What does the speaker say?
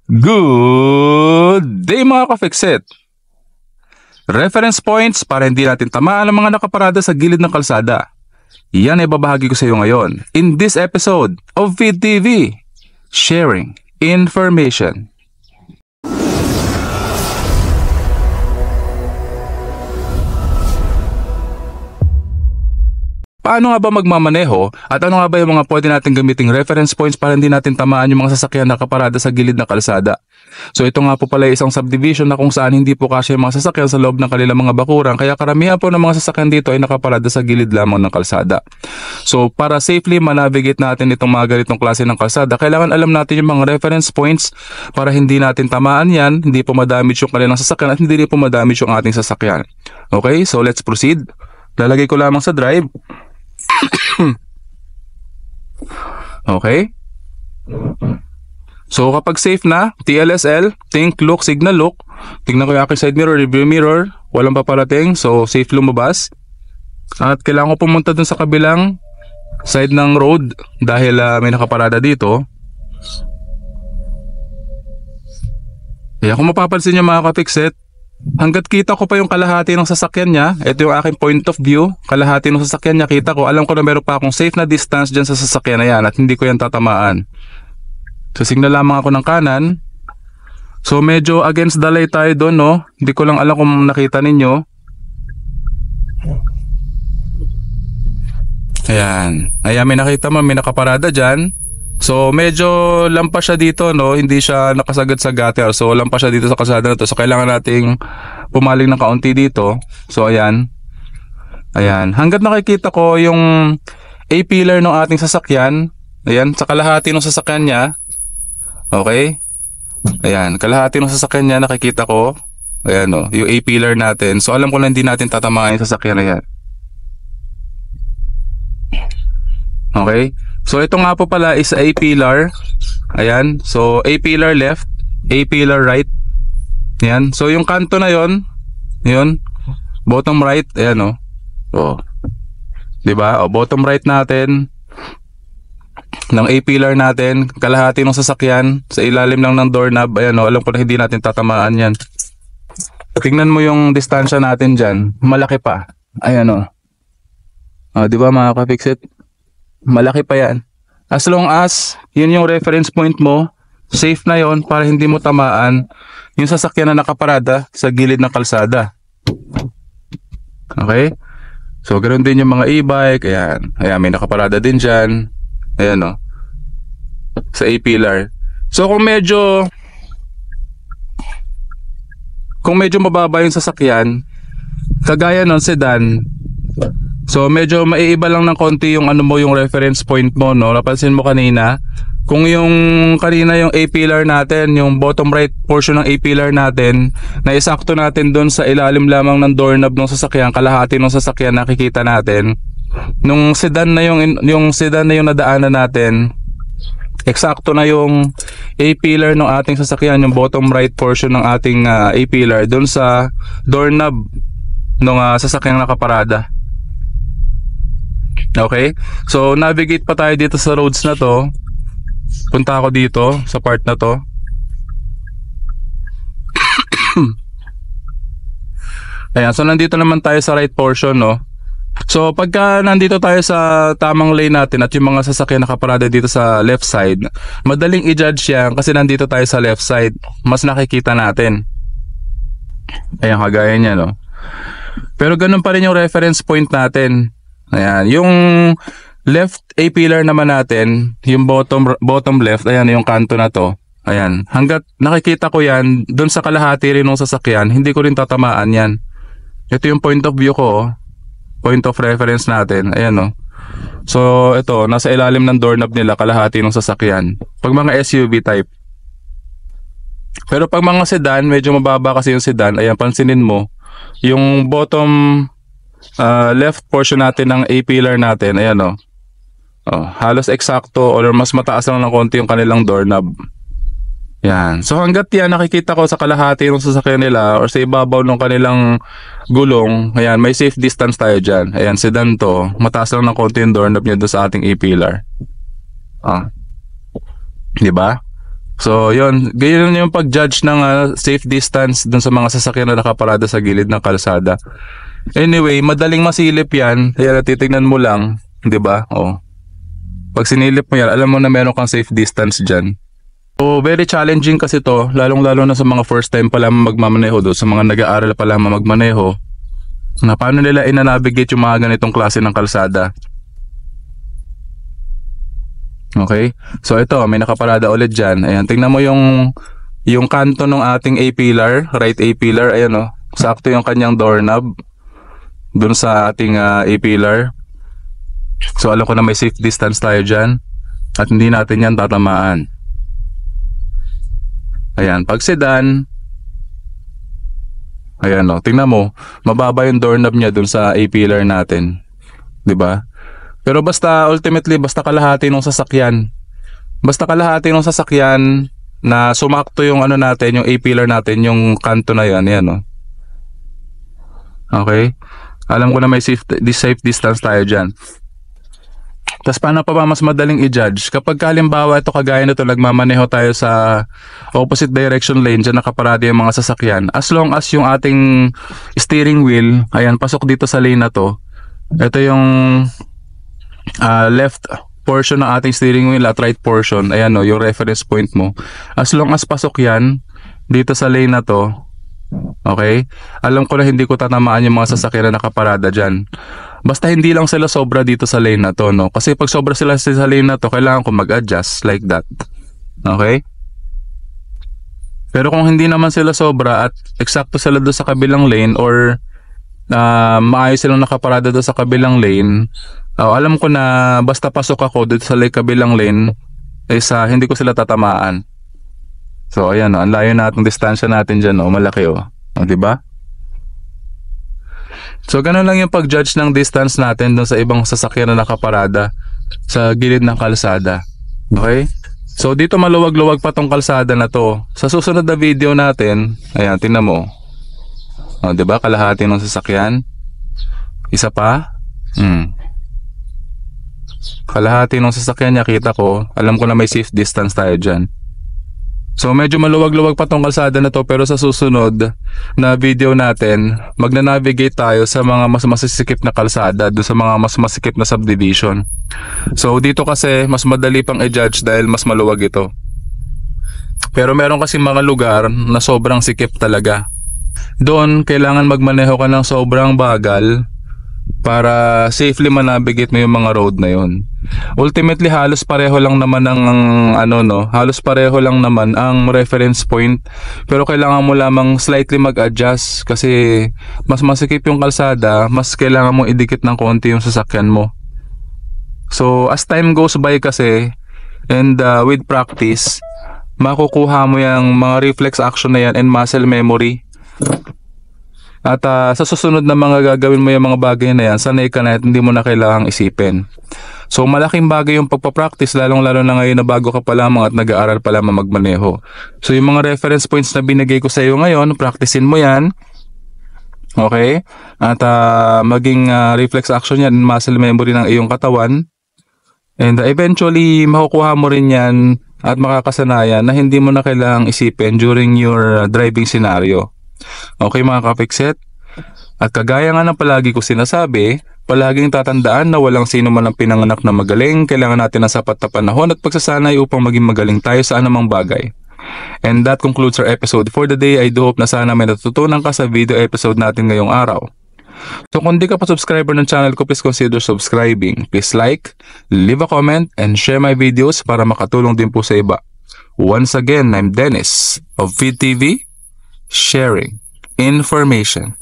Good day mga ka-Fixit! Reference points para hindi natin tamaan ang mga nakaparada sa gilid ng kalsada. Yan ay babahagi ko sa iyo ngayon in this episode of Feed TV, sharing information. Paano nga ba magmamaneho at ano nga ba yung mga pwede natin gamiting reference points para hindi natin tamaan yung mga sasakyan na nakaparada sa gilid ng kalsada? So ito nga po pala isang subdivision na kung saan hindi po kasya yung mga sasakyan sa loob ng kanilang mga bakuran, kaya karamihan po ng mga sasakyan dito ay nakaparada sa gilid lamang ng kalsada. So para safely manavigate natin itong mga ganitong klase ng kalsada, kailangan alam natin yung mga reference points para hindi natin tamaan yan, hindi po madamage yung kanilang sasakyan at hindi po madamage yung ating sasakyan. Okay, so let's proceed. Lalagay ko lamang sa drive. Okay. So kapag safe na, TLSL, think, look, signal, look. Tingnan ko yung aking side mirror, review mirror. Walang paparating, so safe lumabas. At kailangan ko pumunta dun sa kabilang side ng road dahil may nakaparada dito. Kaya kung mapapansin nyo mga ka-Fixit, hanggat kita ko pa yung kalahati ng sasakyan niya, ito yung aking point of view, kalahati ng sasakyan niya kita ko, alam ko na meron pa akong safe na distance dyan sa sasakyan na yan at hindi ko yan tatamaan. So signal lamang ako ng kanan. So medyo against the light tayo doon, no? Hindi ko lang alam kung nakita ninyo. Ayan, ayan, may nakita mo, may nakaparada dyan. So medyo lampas siya dito, no? Hindi siya nakasagad sa gutter. So lampas siya dito sa kalsada na to. So kailangan nating pumaling ng kaunti dito. So ayan. Ayan. Hanggat nakikita ko yung A-pillar ng ating sasakyan. Ayan, sa kalahati ng sasakyan niya. Okay? Ayan, kalahati ng sasakyan niya nakikita ko. Ayan, no, yung A-pillar natin. So alam ko na hindi natin tatamaan yung sasakyan na yan. Okay? So ito nga po pala is A-pillar. Ayan. So A-pillar left, A-pillar right. Ayan. So yung kanto na yon, yun, bottom right. Ayan, oh. Oh. 'Di ba? Oh, bottom right natin ng A-pillar natin, kalahati ng sasakyan sa ilalim lang ng doorknob. Ayan, oh. Alam ko na hindi natin tatamaan yan. Tingnan mo yung distansya natin diyan. Malaki pa. Ayan, oh. Oh, 'di ba mga ka-Fixit? Malaki pa yan. As long as yun yung reference point mo, safe na yon para hindi mo tamaan yung sasakyan na nakaparada sa gilid ng kalsada. Okay? So ganoon din yung mga e-bike. Ayan. Ayan, may nakaparada din dyan. Ayan, o. Sa A-pillar. So kung medyo mababa yung sasakyan, kagaya ng sedan, so medyo maiiba lang ng konti yung ano mo, yung reference point mo, no? Napansin mo kanina, kung yung kanina yung A-pillar natin, yung bottom right portion ng A-pillar natin, na isakto natin doon sa ilalim lamang ng doorknob ng sasakyan, kalahati ng sasakyan nakikita natin. Nung sedan na yung sedan na yung nadaanan natin, eksakto na yung A-pillar ng ating sasakyan, yung bottom right portion ng ating A-pillar doon sa doorknob ng sasakyan nakaparada. Okay, so navigate pa tayo dito sa roads na to. Punta ako dito sa part na to. Ayan, so nandito naman tayo sa right portion, no? So pagka nandito tayo sa tamang lane natin at yung mga sasakyan nakaparada dito sa left side, madaling i-judge yan kasi nandito tayo sa left side. Mas nakikita natin. Ayan, kagaya niya, no? Pero ganun pa rin yung reference point natin. Ayan, yung left A-pillar naman natin, yung bottom left, ayan yung kanto na to. Ayan, hanggat nakikita ko yan, dun sa kalahati rin ng sasakyan, hindi ko rin tatamaan yan. Ito yung point of view ko, point of reference natin, ayan, no. So ito, nasa ilalim ng doorknob nila, kalahati ng sasakyan. Pag mga SUV type. Pero pag mga sedan, medyo mababa kasi yung sedan, ayan, pansinin mo, yung bottom left portion natin ng A-pillar natin, ayan, o. Oh, halos eksakto or mas mataas lang ng konti yung kanilang doorknob. Yan. So hanggat yan nakikita ko sa kalahati ng sasakyan nila or sa ibabaw ng kanilang gulong, ayan, may safe distance tayo dyan. Ayan, sedan to, mataas lang ng konti yung doorknob niya doon sa ating A-pillar. Diba? So, yun. Ganyan yung pag-judge ng safe distance dun sa mga sasakyan na nakaparada sa gilid ng kalsada. Anyway, madaling masilip yan. Kaya titignan mo lang, 'di ba? Oh. Pag sinilip mo yan, alam mo na meron kang safe distance dyan. So, very challenging kasi to, lalong-lalo na sa mga first time pa lang magmamaneho do, sa mga nag-aaral pa lang magmaneho, na paano nila ina-navigate yung mga ganitong klase ng kalsada. Okay? So, ito, may nakaparada ulit dyan. Ayan, tingnan mo yung kanto ng ating A-pillar, right A-pillar, ayan o, sakto yung kanyang doorknob dun sa ating A-pillar. So, alam ko na may safe distance tayo dyan at hindi natin yan tatamaan. Ayan, pag sedan, ayan o, tingnan mo, mababa yung doorknob niya dun sa A-pillar natin. 'Di ba? Pero basta, ultimately, basta kalahati ng sasakyan. Basta kalahati ng sasakyan na sumakto yung ano natin, yung A-pillar natin, yung kanto na yan, ayan o. Okay? Alam ko na may safe distance tayo dyan. Tapos paano pa ba mas madaling i-judge? Kapag halimbawa ito kagaya nito, nagmamaneho tayo sa opposite direction lane, dyan nakaparada yung mga sasakyan. As long as yung ating steering wheel, ayan, pasok dito sa lane na to. Ito yung left portion ng ating steering wheel at right portion. Ayan o, yung reference point mo. As long as pasok yan dito sa lane na to, okay? Alam ko na hindi ko tatamaan yung mga sasakyan na nakaparada dyan. Basta hindi lang sila sobra dito sa lane na to, no? Kasi pag sobra sila sa lane na to, kailangan ko mag-adjust like that. Okay? Pero kung hindi naman sila sobra at eksakto sila doon sa kabilang lane or maayos silang nakaparada doon sa kabilang lane, alam ko na basta pasok ako doon sa kabilang lane, hindi ko sila tatamaan. So, ayan, no? Ang layo natin, distansya natin dyan, no? Malaki, oh. Diba? So, ganun lang yung pag-judge ng distance natin dun sa ibang sasakyan na nakaparada sa gilid ng kalsada. Okay? So, dito maluwag-luwag pa tong kalsada na to. Sa susunod na video natin, ayan, tingnan mo. O, diba? Kalahati ng sasakyan. Isa pa. Kalahati ng sasakyan niya, kita ko. Alam ko na may safe distance tayo dyan. So medyo maluwag-luwag pa tong kalsada na to, pero sa susunod na video natin, magna-navigate tayo sa mga mas masisikip na kalsada, doon sa mga mas masikip na subdivision. So dito kasi mas madali pang i-judge dahil mas maluwag ito. Pero meron kasi mga lugar na sobrang sikip talaga. Doon kailangan magmaneho ka ng sobrang bagal para safely manavigate mo yung mga road na yun. Ultimately, halos pareho lang naman halos pareho lang naman ang reference point, pero kailangan mo lamang slightly mag-adjust kasi mas masikip yung kalsada, mas kailangan mong idikit ng konti yung sasakyan mo. So as time goes by kasi and with practice, makukuha mo yung mga reflex action na yan and muscle memory. At sa susunod na mga gagawin mo yung mga bagay na yan, sanay ka na at hindi mo na kailangang isipin. So malaking bagay yung pagpapractice, lalong-lalo na ngayon na bago ka pa lamang at nag-aaral pa lamang magmaneho. So yung mga reference points na binigay ko sa iyo ngayon, practicein mo yan. Okay? At maging reflex action yan, muscle memory ng iyong katawan. And eventually, makukuha mo rin yan at makakasanayan na hindi mo na kailangang isipin during your driving scenario. Okay mga kapikset? At kagaya nga ng palagi ko sinasabi, palaging tatandaan na walang sino man ang pinanganak na magaling. Kailangan natin ng sapat na panahon at pagsasanay upang maging magaling tayo sa anumang bagay. And that concludes our episode for the day. I do hope na sana may natutunan ka sa video episode natin ngayong araw. So kung di ka pa subscriber ng channel ko, please consider subscribing. Please like, leave a comment, and share my videos para makatulong din po sa iba. Once again, I'm Dennis of Feed TV, sharing information.